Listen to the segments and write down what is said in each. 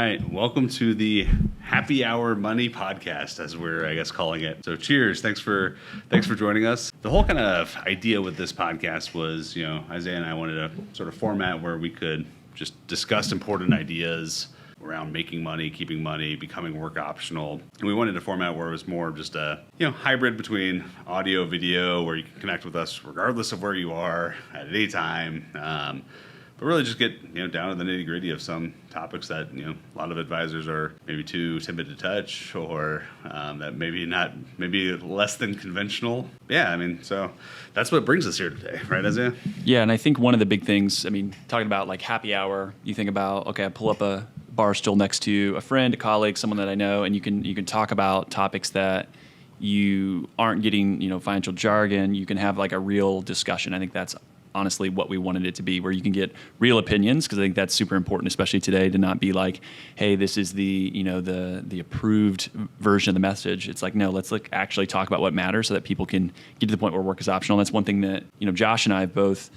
right. Welcome to the Happy Hour Money Podcast, as we're, I guess, calling it. So cheers. Thanks for joining us. The whole kind of idea with this podcast was, Isaiah and I wanted a sort of format where we could just discuss important ideas around making money, keeping money, becoming work optional. And we wanted a format where it was more just a, hybrid between audio, video, where you can connect with us regardless of where you are at any time. But really just get, down to the nitty gritty of some topics that, a lot of advisors are maybe too timid to touch, or that maybe less than conventional. Yeah, so that's what brings us here today, right, Isaiah? Yeah, and I think one of the big things, talking about like happy hour, you think about, okay, I pull up a bar stool next to a friend, a colleague, someone that I know, and you can talk about topics that you aren't getting, financial jargon. You can have like a real discussion. I think that's honestly what we wanted it to be, where you can get real opinions, because I think that's super important, especially today, to not be like, hey, this is the the approved version of the message. It's like, no, let's actually talk about what matters so that people can get to the point where work is optional. And that's one thing that Josh and I have both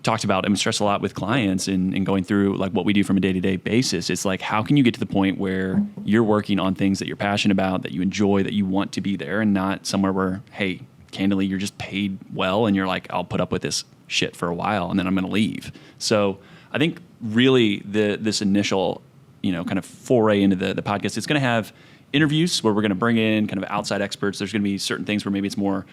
talked about and stress a lot with clients and going through like what we do from a day-to-day basis. It's like, how can you get to the point where you're working on things that you're passionate about, that you enjoy, that you want to be there, and not somewhere where, hey, candidly, you're just paid well and you're like, I'll put up with this shit for a while and then I'm going to leave. So I think really this initial, kind of foray into the podcast, it's going to have interviews where we're going to bring in kind of outside experts. There's going to be certain things where maybe it's more,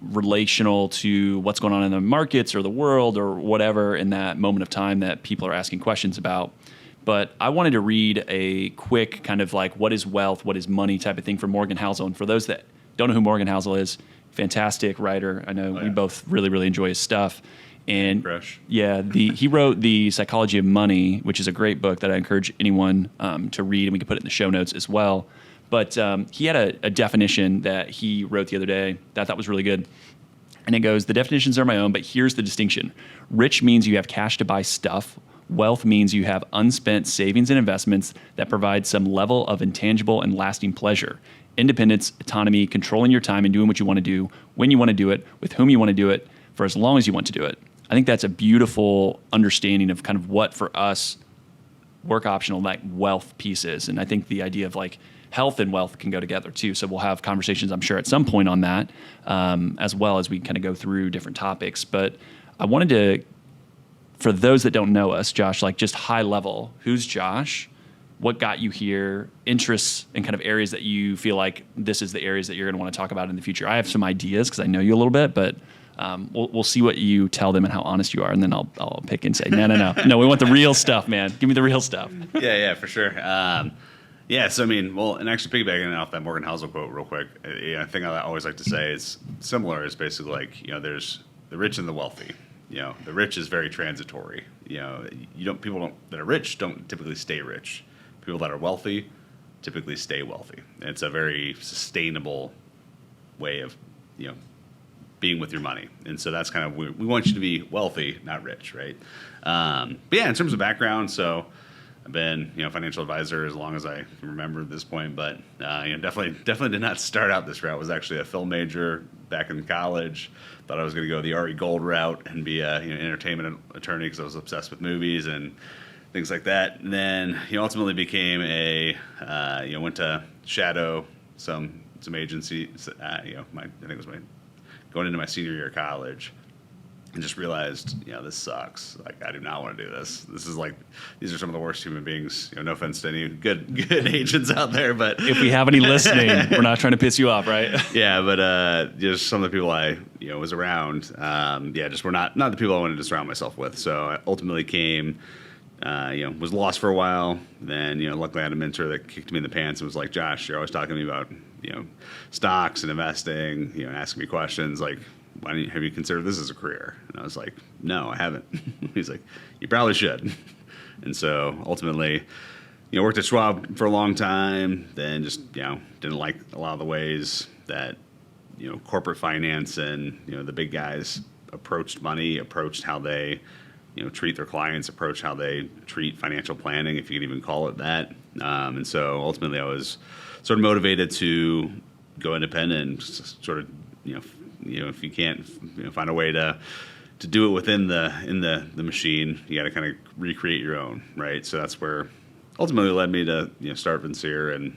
relational to what's going on in the markets or the world or whatever in that moment of time that people are asking questions about. But I wanted to read a quick kind of like, what is wealth, what is money type of thing from Morgan Housel. And for those that don't know who Morgan Housel is, fantastic writer. I know we both really, really enjoy his stuff. And he wrote The Psychology of Money, which is a great book that I encourage anyone to read, and we can put it in the show notes as well. But he had a definition that he wrote the other day that I thought was really good. And it goes, the definitions are my own, but here's the distinction. Rich means you have cash to buy stuff. Wealth means you have unspent savings and investments that provide some level of intangible and lasting pleasure. Independence, autonomy, controlling your time and doing what you want to do, when you want to do it, with whom you want to do it, for as long as you want to do it. I think that's a beautiful understanding of kind of what for us work optional like wealth piece is. And I think the idea of like health and wealth can go together too. So we'll have conversations, I'm sure, at some point on that, as well as we kind of go through different topics. But I wanted to, for those that don't know us, Josh, like just high level, who's Josh? What got you here? Interests and kind of areas that you feel like this is the areas that you're going to want to talk about in the future. I have some ideas because I know you a little bit, but we'll see what you tell them and how honest you are, and then I'll pick and say, no, we want the real stuff, man. Give me the real stuff. Yeah, for sure. So and actually piggybacking off that Morgan Housel quote real quick, a thing I always like to say is similar is basically like, there's the rich and the wealthy. The rich is very transitory. People that are rich don't typically stay rich. People that are wealthy typically stay wealthy. And it's a very sustainable way of, being with your money. And so that's kind of, we want you to be wealthy, not rich, right? But yeah, in terms of background, so I've been, financial advisor as long as I can remember at this point, but definitely did not start out this route. I was actually a film major back in college. Thought I was going to go the Ari Gold route and be a entertainment attorney because I was obsessed with movies and things like that. And then ultimately became went to shadow some agency. I think it was going into my senior year of college. And just realized, this sucks. Like, I do not want to do this. This is like, these are some of the worst human beings. No offense to any good agents out there, but if we have any listening, we're not trying to piss you off, right? Yeah, but just some of the people I was around, just were not the people I wanted to surround myself with. So I ultimately came, was lost for a while. Then luckily I had a mentor that kicked me in the pants and was like, Josh, you're always talking to me about stocks and investing, and asking me questions like, have you considered this as a career? And I was like, no, I haven't. He's like, you probably should. And so ultimately, worked at Schwab for a long time, then just, didn't like a lot of the ways that, corporate finance and, the big guys approached money, approached how they, treat their clients, approach how they treat financial planning, if you could even call it that. And so ultimately I was sort of motivated to go independent and sort of, if you can't find a way to do it within the machine, you got to kind of recreate your own, right? So that's where ultimately led me to start Vincere and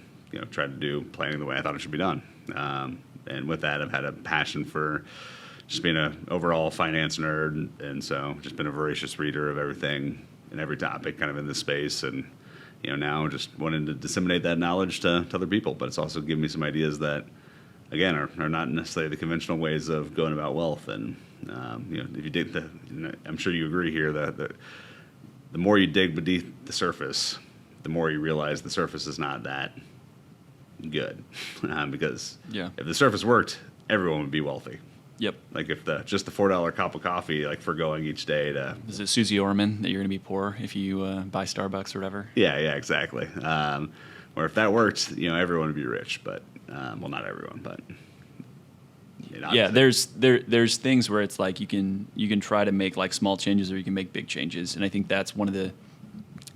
try to do planning the way I thought it should be done. And with that, I've had a passion for just being an overall finance nerd, and so just been a voracious reader of everything and every topic kind of in this space, and now just wanting to disseminate that knowledge to other people. But it's also given me some ideas that, again, are not necessarily the conventional ways of going about wealth. And if you dig I'm sure you agree here that the more you dig beneath the surface, the more you realize the surface is not that good. Because if the surface worked, everyone would be wealthy. Yep. Like if just the $4 cup of coffee, like foregoing each day to. Is it Susie Orman that you're going to be poor if you buy Starbucks or whatever? Yeah, exactly. Or if that worked, everyone would be rich, but well, not everyone, but. Yeah, there's things where it's like you can try to make like small changes or you can make big changes, and I think that's one of the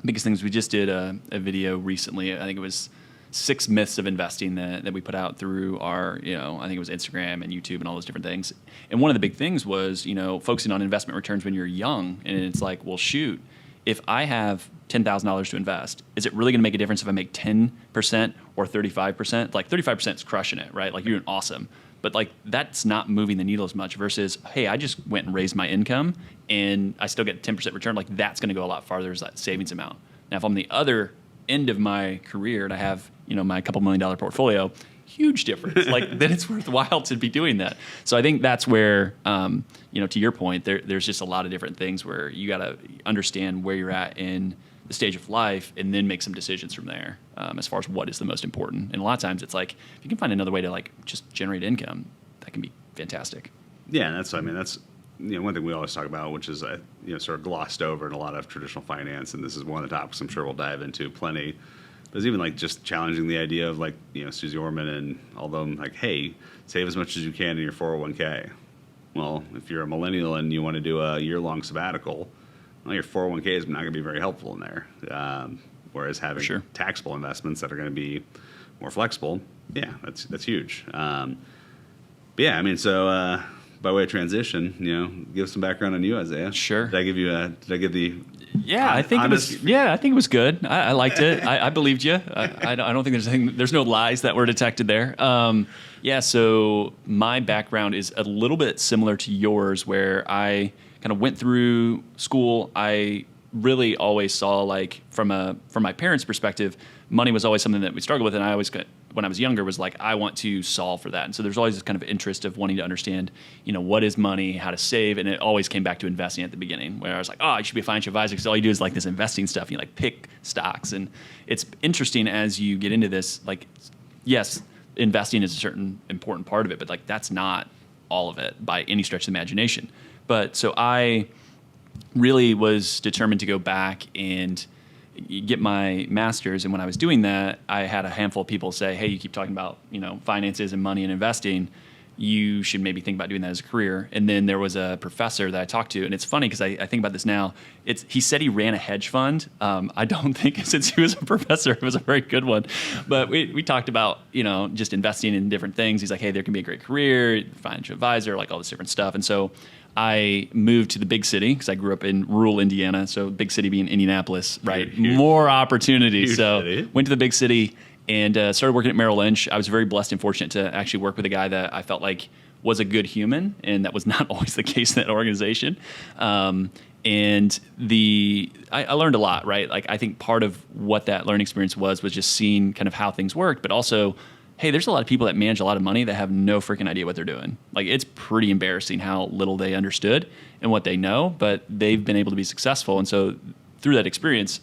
biggest things. We just did a video recently. I think it was 6 myths of investing that we put out through our, I think it was Instagram and YouTube and all those different things. And one of the big things was, focusing on investment returns when you're young. And it's like, well, shoot, if I have $10,000 to invest, is it really going to make a difference if I make 10% or 35%? Like 35% is crushing it, right? Like you're doing awesome. But like that's not moving the needle as much versus, hey, I just went and raised my income and I still get 10% return. Like that's going to go a lot farther as that savings amount. Now, if I'm the other end of my career and I have, my couple $1 million portfolio, huge difference. Like then it's worthwhile to be doing that. So I think that's where, to your point, there's just a lot of different things where you got to understand where you're at in the stage of life and then make some decisions from there as far as what is the most important. And a lot of times it's like, if you can find another way to like just generate income, that can be fantastic. Yeah, that's one thing we always talk about, which is sort of glossed over in a lot of traditional finance, and this is one of the topics I'm sure we'll dive into plenty. There's even like just challenging the idea of like Susie Orman and all them, like, hey, save as much as you can in your 401k. Well, if you're a millennial and you want to do a year-long sabbatical, well, your 401k is not going to be very helpful in there. Whereas having taxable investments that are going to be more flexible, that's huge. But yeah, I mean, so by way of transition, give some background on you, Isaiah. Sure. Did I give the Yeah, I think it was good. I liked it. I believed you. I don't think there's no lies that were detected there. So my background is a little bit similar to yours, where I kind of went through school. I really always saw, like, from my parents' perspective, money was always something that we struggled with, and I always when I was younger was like, I want to solve for that. And so there's always this kind of interest of wanting to understand, what is money, how to save, and it always came back to investing at the beginning, where I was like, oh, I should be a financial advisor because all you do is like this investing stuff. You like pick stocks, and it's interesting as you get into this. Like, yes, investing is a certain important part of it, but like that's not all of it by any stretch of the imagination. But so I really was determined to go back and get my master's, and when I was doing that, I had a handful of people say, hey, you keep talking about finances and money and investing, you should maybe think about doing that as a career. And then there was a professor that I talked to, and it's funny because I think about this now. He said he ran a hedge fund. I don't think since he was a professor it was a very good one, but we talked about just investing in different things. He's like, hey, there can be a great career, financial advisor, like all this different stuff. And so I moved to the big city because I grew up in rural Indiana. So big city being Indianapolis, right? Huge. More opportunities. Huge So city. Went to the big city and started working at Merrill Lynch. I was very blessed and fortunate to actually work with a guy that I felt like was a good human, and that was not always the case in that organization. And I learned a lot, right? Like I think part of what that learning experience was just seeing kind of how things worked, but also, hey, there's a lot of people that manage a lot of money that have no freaking idea what they're doing. Like it's pretty embarrassing how little they understood and what they know, but they've been able to be successful. And so through that experience,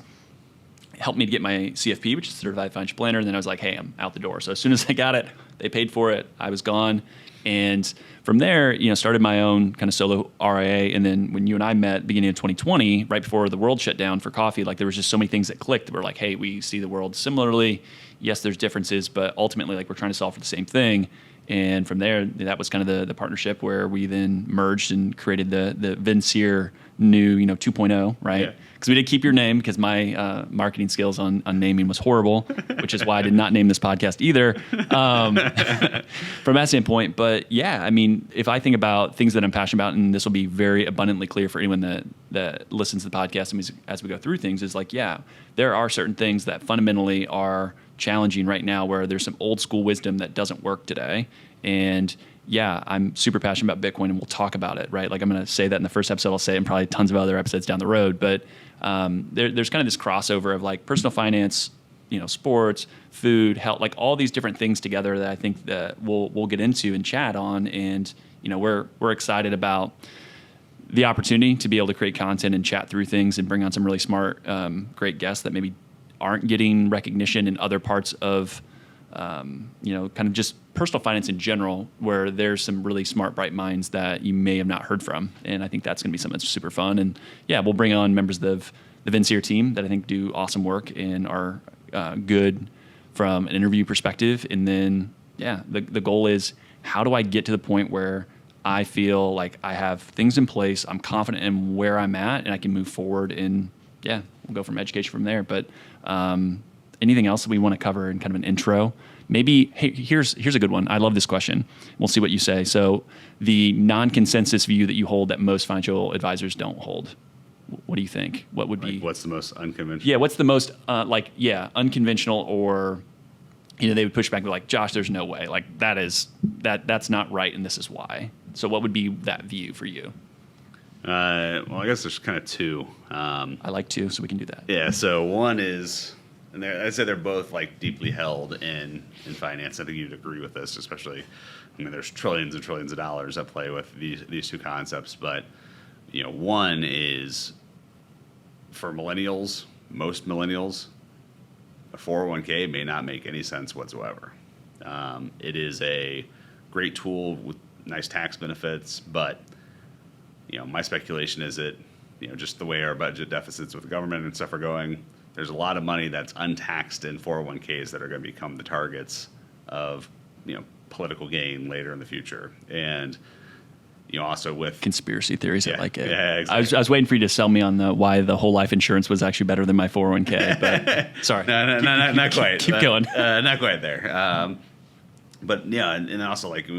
it helped me to get my CFP, which is Certified Financial Planner. And then I was like, hey, I'm out the door. So as soon as I got it, they paid for it. I was gone. And from there, started my own kind of solo RIA. And then when you and I met beginning of 2020, right before the world shut down for coffee, like there was just so many things that clicked. We're like, hey, we see the world similarly. Yes, there's differences, but ultimately, like we're trying to solve for the same thing. And from there, that was kind of the partnership where we then merged and created the Vincere new, 2.0, right? Yeah. Because we did keep your name because my marketing skills on naming was horrible, which is why I did not name this podcast either from that standpoint. But yeah, I mean, if I think about things that I'm passionate about, and this will be very abundantly clear for anyone that listens to the podcast as we go through things, is like, yeah, there are certain things that fundamentally are challenging right now where there's some old school wisdom that doesn't work today. And yeah, I'm super passionate about Bitcoin, and we'll talk about it, right? Like I'm going to say that in the first episode, I'll say it in probably tons of other episodes down the road. But there's kind of this crossover of like personal finance, sports, food, health, like all these different things together that I think that we'll get into and chat on. And we're excited about the opportunity to be able to create content and chat through things and bring on some really smart, great guests that maybe aren't getting recognition in other parts of kind of just personal finance in general, where there's some really smart, bright minds that you may have not heard from. And I think that's going to be something that's super fun. And yeah, we'll bring on members of the Vincere team that I think do awesome work and are good from an interview perspective. And then, yeah, the goal is, how do I get to the point where I feel like I have things in place, I'm confident in where I'm at, and I can move forward, and yeah, we'll go from education from there. But anything else that we want to cover in kind of an intro? Maybe, hey, here's a good one. I love this question. We'll see what you say. So the non-consensus view that you hold that most financial advisors don't hold, what do you think? What would be? What's the most unconventional? Yeah, what's the most unconventional, or they would push back and be like, Josh, there's no way. Like that's not right, and this is why. So what would be that view for you? Well, I guess there's kind of two. I like two, so we can do that. Yeah. So one is, and I'd say they're both like deeply held in finance. I think you'd agree with this, especially. I mean, there's trillions and trillions of dollars at play with these two concepts. But one is for millennials, most millennials, a 401k may not make any sense whatsoever. It is a great tool with nice tax benefits, but my speculation is that just the way our budget deficits with the government and stuff are going, there's a lot of money that's untaxed in 401ks that are going to become the targets of political gain later in the future. And also with conspiracy theories, I like it. Yeah, exactly. I was waiting for you to sell me on why the whole life insurance was actually better than my 401k. But sorry, no, not quite. Keep going. Not quite there. But yeah, and also like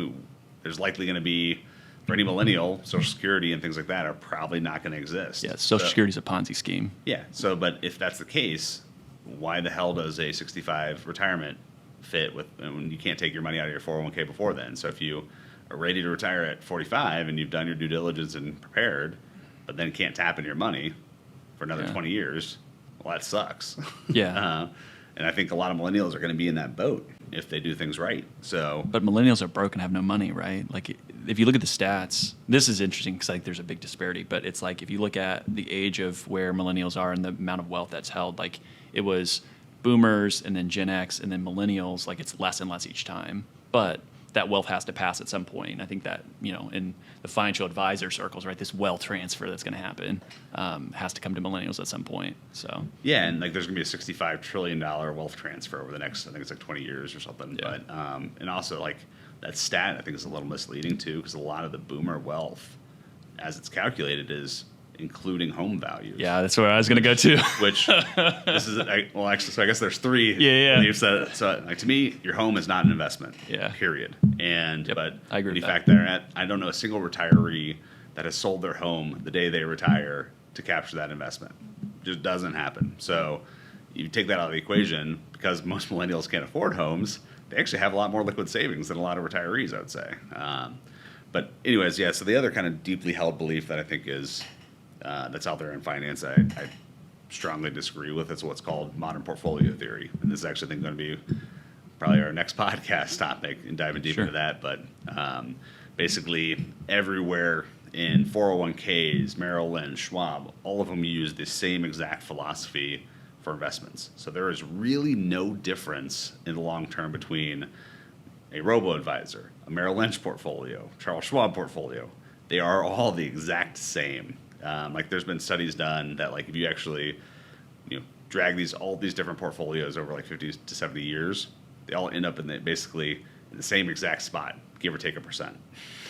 there's likely going to be, for any millennial, Social Security and things like that are probably not going to exist. Yeah, Social Security is a Ponzi scheme. Yeah. So, but if that's the case, why the hell does a 65 retirement fit with when you can't take your money out of your 401k before then? So if you are ready to retire at 45 and you've done your due diligence and prepared, but then can't tap into your money for another 20 years, well, that sucks. Yeah. And I think a lot of millennials are going to be in that boat if they do things right. But millennials are broke and have no money, right? Like if you look at the stats, this is interesting because I think there's a big disparity. But it's like if you look at the age of where millennials are and the amount of wealth that's held, like it was boomers and then Gen X and then millennials, like it's less and less each time. But that wealth has to pass at some point. And I think that, in the financial advisor circles, right, this wealth transfer that's going to happen has to come to millennials at some point. So yeah, and like there's going to be a $65 trillion wealth transfer over the next, I think it's like 20 years or something. Yeah. But and also like that stat I think is a little misleading too, because a lot of the boomer wealth, as it's calculated, is including home values. yeah, that's where I was going to go to. Which this is well, actually, so I guess there's three. Yeah. You've said so. Like to me, your home is not an investment. Yeah. Period. And but I agree when you with that. factor that, I don't know a single retiree that has sold their home the day they retire to capture that investment. Just doesn't happen. So you take that out of the equation, because most millennials can't afford homes. They actually have a lot more liquid savings than a lot of retirees, I would say. But anyways, yeah. So the other kind of deeply held belief that I think is that's out there in finance, I strongly disagree with. It's what's called modern portfolio theory, and this is actually, I think, going to be probably our next podcast topic and diving deep into that. But basically, everywhere in 401ks, Merrill Lynch, Schwab, all of them use the same exact philosophy for investments. So there is really no difference in the long term between a robo-advisor, a Merrill Lynch portfolio, Charles Schwab portfolio. They are all the exact same. Like there's been studies done that like if you actually drag all these different portfolios over like 50 to 70 years, they all end up in basically the same exact spot, give or take 1%.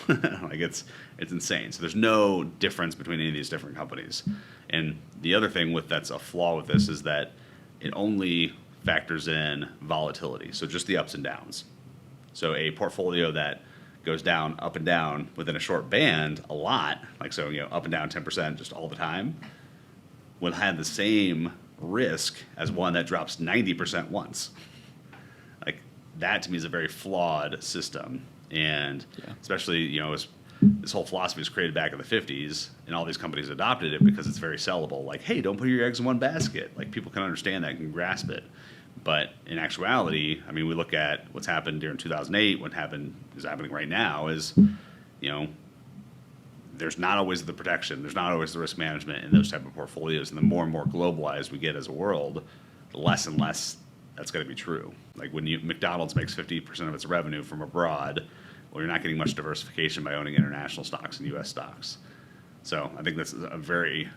Like it's insane. So there's no difference between any of these different companies. And the other thing that's a flaw with this is that it only factors in volatility, so just the ups and downs. So a portfolio that goes down, up and down within a short band a lot, like so, up and down 10% just all the time, will have the same risk as one that drops 90% once. Like that to me is a very flawed system. And especially, this whole philosophy was created back in the 50s, and all these companies adopted it because it's very sellable. Like, hey, don't put your eggs in one basket. Like, people can understand that and can grasp it. But in actuality, I mean, we look at what's happened during 2008, what is happening right now is, there's not always the protection, there's not always the risk management in those type of portfolios. And the more and more globalized we get as a world, the less and less that's going to be true. Like when McDonald's makes 50% of its revenue from abroad, well, you're not getting much diversification by owning international stocks and U.S. stocks. So I think that's a very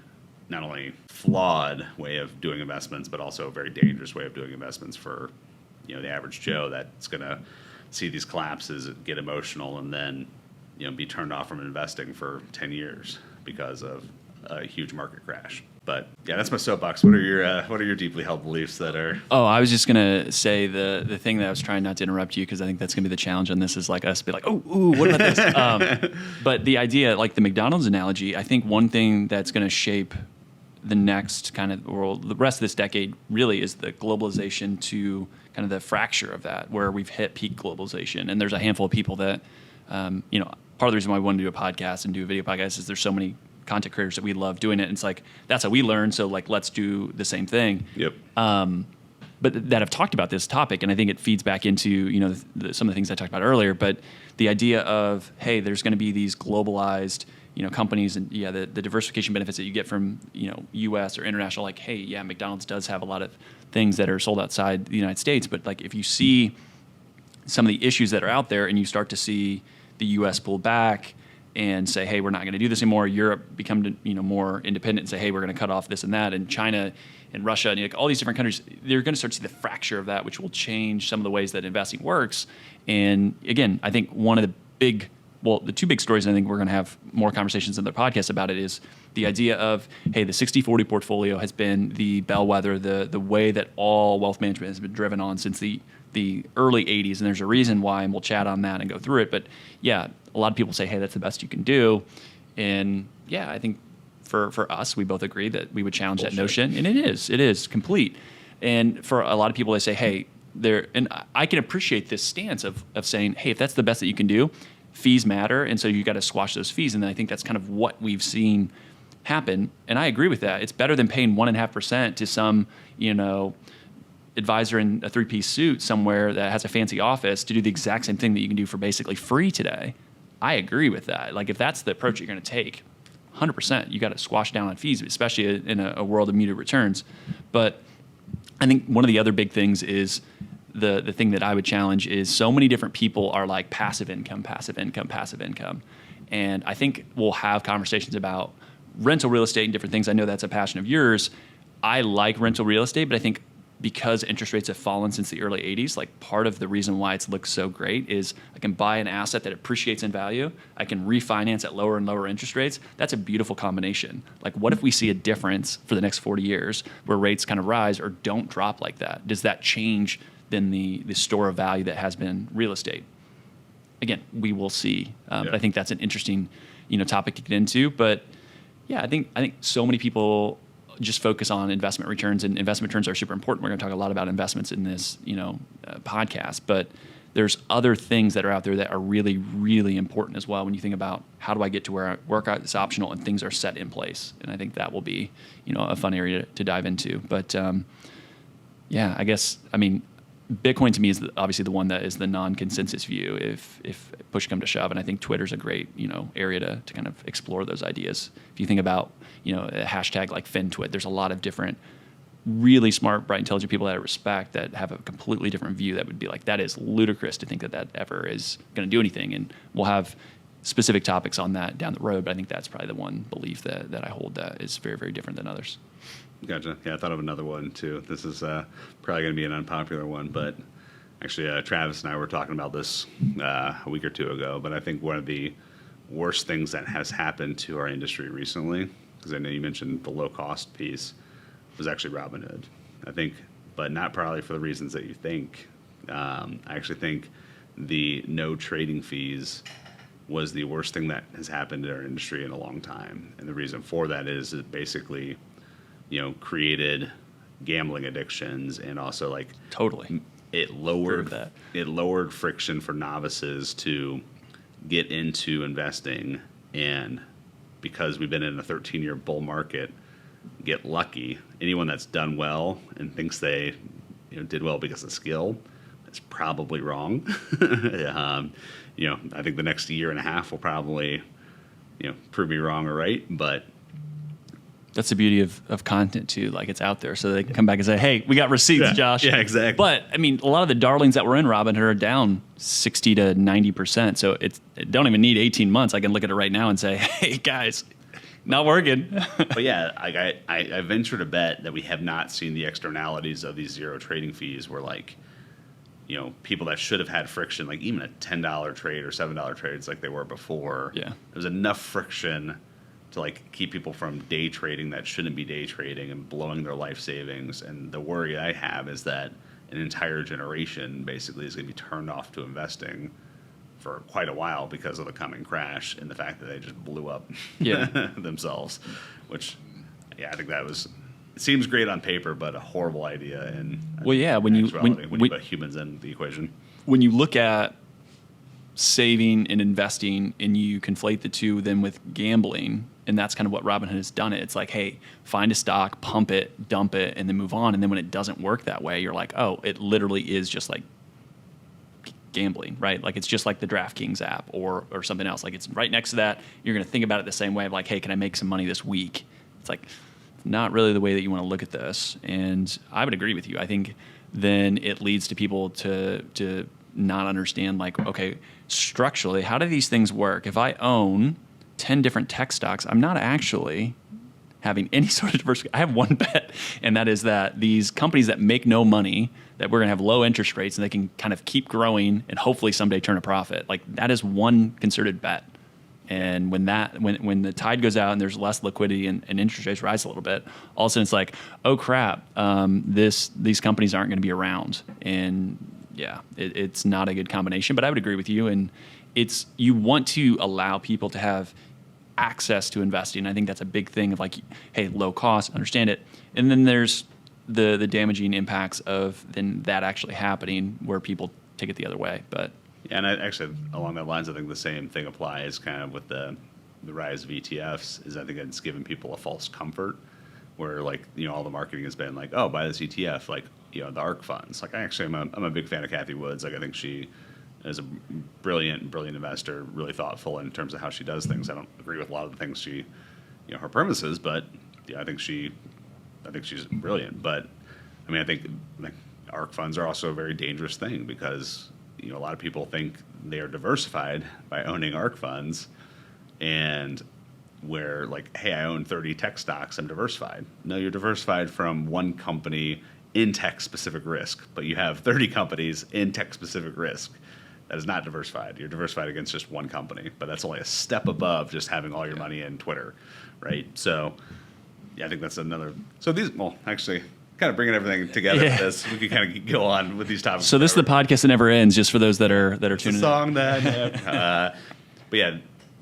not only flawed way of doing investments, but also a very dangerous way of doing investments for the average Joe that's going to see these collapses, get emotional, and then be turned off from investing for 10 years because of a huge market crash. But yeah, that's my soapbox. What are your deeply held beliefs that are? Oh, I was just gonna say the thing that I was trying not to interrupt you, because I think that's gonna be the challenge on this is like us be like, ooh, what about this? But the idea, like the McDonald's analogy, I think one thing that's gonna shape the next kind of world, the rest of this decade, really is the globalization to kind of the fracture of that, where we've hit peak globalization, and there's a handful of people that, part of the reason why we want to do a podcast and do a video podcast is there's so many content creators that we love doing it. And it's like, that's how we learn. So like, let's do the same thing. Yep. But that have talked about this topic. And I think it feeds back into, some of the things I talked about earlier, but the idea of, hey, there's going to be these globalized, companies and the diversification benefits that you get from, US or international, like, hey, yeah, McDonald's does have a lot of things that are sold outside the United States. But like, if you see some of the issues that are out there and you start to see the US pull back and say, hey, we're not going to do this anymore. Europe become more independent and say, hey, we're going to cut off this and that. And China and Russia and all these different countries, they're going to start to see the fracture of that, which will change some of the ways that investing works. And again, I think one of the two big stories, and I think we're going to have more conversations in the podcast about it, is the idea of, hey, the 60-40 portfolio has been the bellwether, the way that all wealth management has been driven on since the early 80s, and there's a reason why, and we'll chat on that and go through it. But yeah, a lot of people say, hey, that's the best you can do. And yeah, I think for us, we both agree that we would challenge that notion, and it is complete. And for a lot of people, they say, hey, and I can appreciate this stance of saying, hey, if that's the best that you can do, fees matter, and so you got to squash those fees. And then I think that's kind of what we've seen happen. And I agree with that. It's better than paying 1.5% to some, advisor in a 3-piece suit somewhere that has a fancy office to do the exact same thing that you can do for basically free today. I agree with that. Like if that's the approach you're going to take, 100%, you got to squash down on fees, especially in a world of muted returns. But I think one of the other big things is the thing that I would challenge is so many different people are like passive income. And I think we'll have conversations about rental real estate and different things. I know that's a passion of yours. I like rental real estate, but I think because interest rates have fallen since the early 80s, like part of the reason why it's looked so great is I can buy an asset that appreciates in value. I can refinance at lower and lower interest rates. That's a beautiful combination. Like what if we see a difference for the next 40 years where rates kind of rise or don't drop like that? Does that change then the store of value that has been real estate? Again, we will see. But I think that's an interesting, topic to get into. But yeah, I think so many people just focus on investment returns, and investment returns are super important. We're going to talk a lot about investments in this, podcast, but there's other things that are out there that are really, really important as well. When you think about how do I get to where workout is optional and things are set in place. And I think that will be, a fun area to dive into. But Bitcoin to me is obviously the one that is the non-consensus view if push come to shove. And I think Twitter's a great, area to kind of explore those ideas. If you think about, a hashtag like FinTwit, there's a lot of different really smart, bright, intelligent people that I respect that have a completely different view that would be like, that is ludicrous to think that ever is going to do anything. And we'll have specific topics on that down the road, but I think that's probably the one belief that I hold that is very, very different than others. Gotcha. Yeah, I thought of another one too. This is probably going to be an unpopular one, but Actually, Travis and I were talking about this a week or two ago, but I think one of the worst things that has happened to our industry recently, because I know you mentioned the low cost piece, was actually Robinhood. I think, but not probably for the reasons that you think. I actually think the no trading fees was the worst thing that has happened in our industry in a long time. And the reason for that is it basically, created gambling addictions, and also like Totally. it lowered friction for novices to get into investing. And because we've been in a 13-year bull market, get lucky. Anyone that's done well and thinks they did well because of skill, that's probably wrong. I think the next year and a half will probably prove me wrong or right, but that's the beauty of content too. Like, it's out there, so they can come back and say, "Hey, we got receipts, Josh." Yeah, exactly. But I mean, a lot of the darlings that were in Robinhood are down 60 to 90%. So it don't even need 18 months. I can look at it right now and say, "Hey, guys, not working." But yeah, I venture to bet that we have not seen the externalities of these zero trading fees, where people that should have had friction, like even a $10 trade or $7 trades like they were before. Yeah. There's enough friction to keep people from day trading that shouldn't be day trading and blowing their life savings. And the worry I have is that an entire generation basically is going to be turned off to investing for quite a while because of the coming crash and the fact that they just blew up themselves, which, I think that was, it seems great on paper, but a horrible idea. When you put humans in the equation. When you look at saving and investing and you conflate the two then with gambling, and that's kind of what Robinhood has done. It's like, hey, find a stock, pump it, dump it, and then move on. And then when it doesn't work that way, you're like, oh, it literally is just like gambling, right? Like, it's just like the DraftKings app or something else. Like, it's right next to that. You're going to think about it the same way of like, hey, can I make some money this week? It's like not really the way that you want to look at this. And I would agree with you. I think then it leads to people to not understand, like, okay, structurally, how do these things work? If I own 10 different tech stocks, I'm not actually having any sort of diversity. I have one bet, and that is that these companies that make no money, that we're going to have low interest rates and they can kind of keep growing and hopefully someday turn a profit. Like, that is one concerted bet. And when the tide goes out and there's less liquidity and interest rates rise a little bit, all of a sudden it's like, oh crap, these companies aren't going to be around. And it's not a good combination. But I would agree with you. And you want to allow people to have access to investing. I think that's a big thing of like, hey, low cost, understand it. And then there's the damaging impacts of then that actually happening where people take it the other way. But and actually, along that lines, I think the same thing applies kind of with the rise of ETFs. Is I think it's given people a false comfort, where all the marketing has been like, oh, buy this ETF, like the ARK funds. Like, I'm a big fan of Kathy Woods. Like, I think she is a brilliant investor, really thoughtful in terms of how she does things. I don't agree with a lot of the things she, her premises, but I think she's brilliant. But I mean, I think ARK funds are also a very dangerous thing because a lot of people think they are diversified by owning ARK funds, and where hey, I own 30 tech stocks, I'm diversified. No, you're diversified from one company in tech specific risk, but you have 30 companies in tech specific risk. That is not diversified. You're diversified against just one company, but that's only a step above just having all your money in Twitter, right? So, I think that's another. So actually, kind of bringing everything together. Yeah. This we could kind of go on with these topics. So this is the podcast that never ends, just for those that are tuning in. Song that. But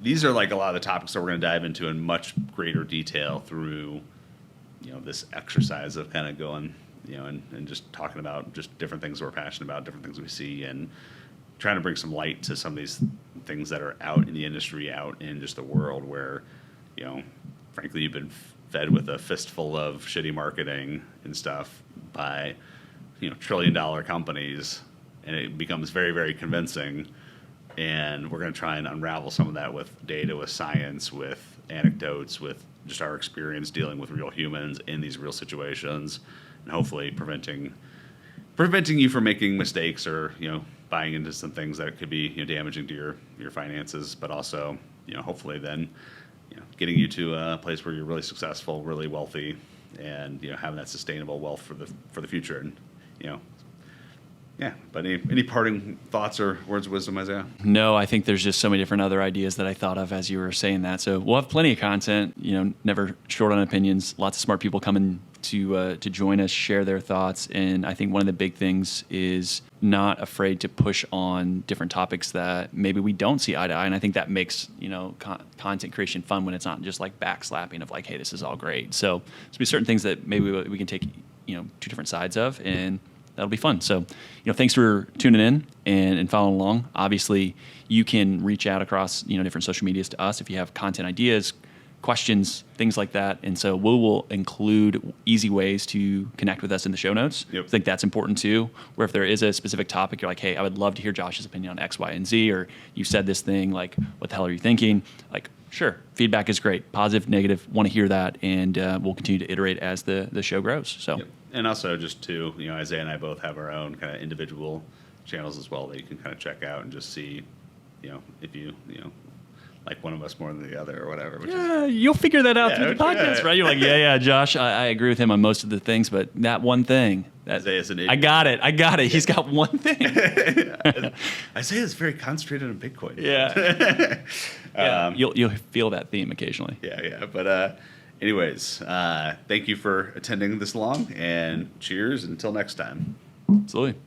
these are like a lot of the topics that we're going to dive into in much greater detail through, this exercise of kind of going, and just talking about just different things we're passionate about, different things we see, and trying to bring some light to some of these things that are out in the industry, out in just the world where, frankly, you've been fed with a fistful of shitty marketing and stuff by, trillion-dollar companies, and it becomes very, very convincing. And we're going to try and unravel some of that with data, with science, with anecdotes, with just our experience dealing with real humans in these real situations, and hopefully preventing you from making mistakes or buying into some things that could be damaging to your finances, but also hopefully then getting you to a place where you're really successful, really wealthy, and having that sustainable wealth for the future. And Yeah, but any parting thoughts or words of wisdom, Isaiah? No, I think there's just so many different other ideas that I thought of as you were saying that. So we'll have plenty of content, never short on opinions. Lots of smart people coming to join us, share their thoughts. And I think one of the big things is not afraid to push on different topics that maybe we don't see eye to eye. And I think that makes, content creation fun when it's not just like backslapping of like, hey, this is all great. So there'll be certain things that maybe we can take, two different sides of, and that'll be fun. So, thanks for tuning in and following along. Obviously, you can reach out across, different social medias to us if you have content ideas, questions, things like that. And so we will include easy ways to connect with us in the show notes. Yep. I think that's important too, where if there is a specific topic, you're like, hey, I would love to hear Josh's opinion on X, Y, and Z, or you said this thing, like, what the hell are you thinking? Like, sure, feedback is great. Positive, negative, want to hear that. And we'll continue to iterate as the show grows. So. Yep. And also just to, Isaiah and I both have our own kind of individual channels as well that you can kind of check out and just see, if you like one of us more than the other or whatever. You'll figure that out through the podcast, right? You're like, Josh, I agree with him on most of the things, but that one thing. Isaiah's an idiot. I got it. Yeah. He's got one thing. Isaiah's very concentrated on Bitcoin. Yeah. You'll feel that theme occasionally. Yeah. But anyways, thank you for attending this long, and cheers until next time. Absolutely.